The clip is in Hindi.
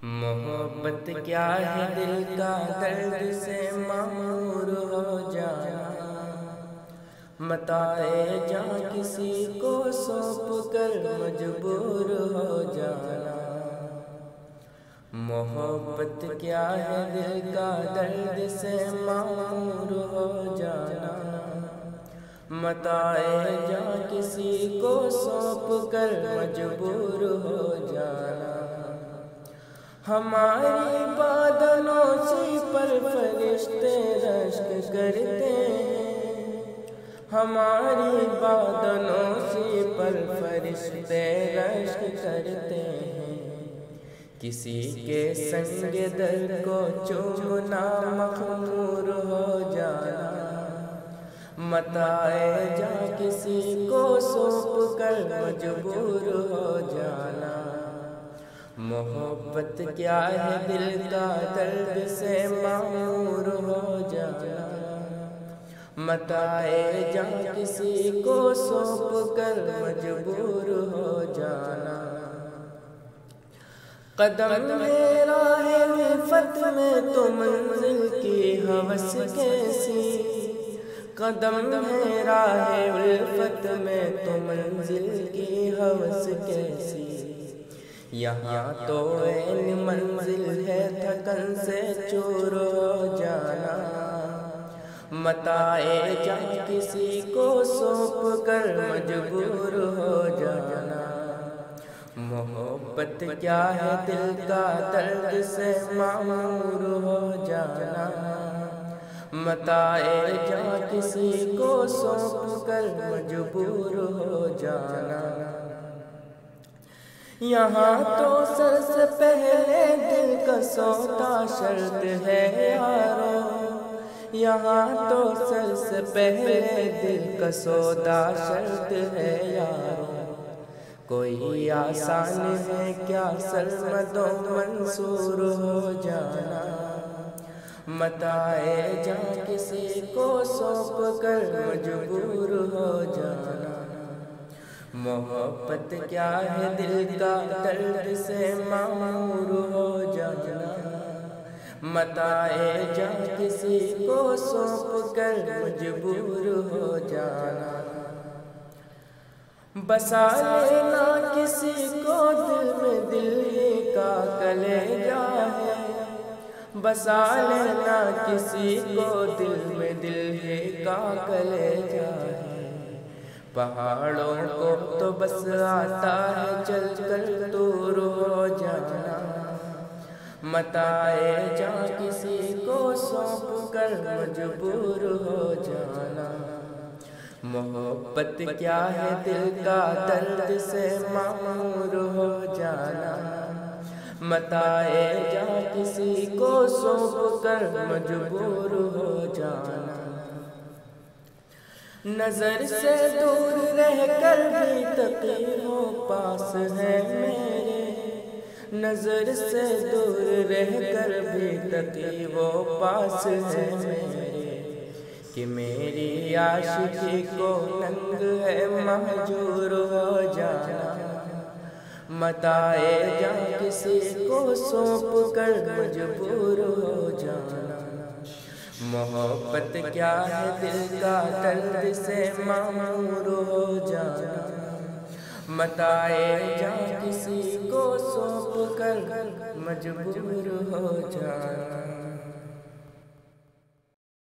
मोहब्बत क्या है दिल का दर्द से मामूर हो जाना, मताए जां किसी को सौंप कर मजबूर हो जाना। मोहब्बत क्या है दिल का दर्द से मामूर हो जाना, मताए जां किसी को सौंप कर मजबूर हो जाना। हमारी बादलों से पर फरिश्ते रश्क करते हैं, हमारी बादलों से पर फरिश्ते रश्क करते हैं। किसी के संग दर को चूमना मखमूर हो जाना, मताए जां किसी को सौंप कर मजबूर हो जाना। मोहब्बत क्या है दिल का दर्द से मामूर हो जाना, मताए जां किसी को सौंप कर मजबूर हो जाना। कदम मेरा है उल्फत में तो मंजिल की हवस कैसी, कदम मेरा है उल्फत में तो मंजिल की हवस कैसी। यहाँ तो ऐन मंजिल है थकन से चूर हो जाना, मताए जां किसी को सौंप कर मजबूर हो जाना। मोहब्बत क्या है दिल का दर्द से मामूर हो जाना, मताए जां किसी को सौंप कर मजबूर हो जाना। यहाँ तो सर से पहले दिल का सौदा शर्त है यारो, यहाँ तो सर से पहले दिल का सौदा शर्त है यारो। कोई आसान है क्या सरमदो मंसूर हो जाना, मताए जां किसी को सौंप कर मजबूर हो जाना। मोहब्बत क्या है दिल का दर्द से मामूर हो जाना, मताए जां किसी को सौंप कर मजबूर हो जाना। बसा लेना किसी को दिल में दिल ही का कलेजा है, बसा लेना किसी को दिल में दिल ही का कलेजा है। पहाड़ों को तो बस आता है चल कर दूर हो जाना, मताए जां किसी को सौंप कर मजबूर हो जाना। मोहब्बत क्या है दिल का दर्द से मामूर हो जाना, मताए जां किसी को सौंप कर मजबूर हो जाना। नजर से दूर रहकर भी तकीयों पास है मेरे, नजर से दूर रहकर भी तकीयों पास है मेरे। कि मेरी आशिकी को नंग है महजूर हो जाना, मताए जां किसी को सौंप कर मजबूर हो जाना। मोहब्बत क्या है दिल का दर्द से मामूर हो जाना, मताए जां किसी को सौंप कर मजबूर हो जाना।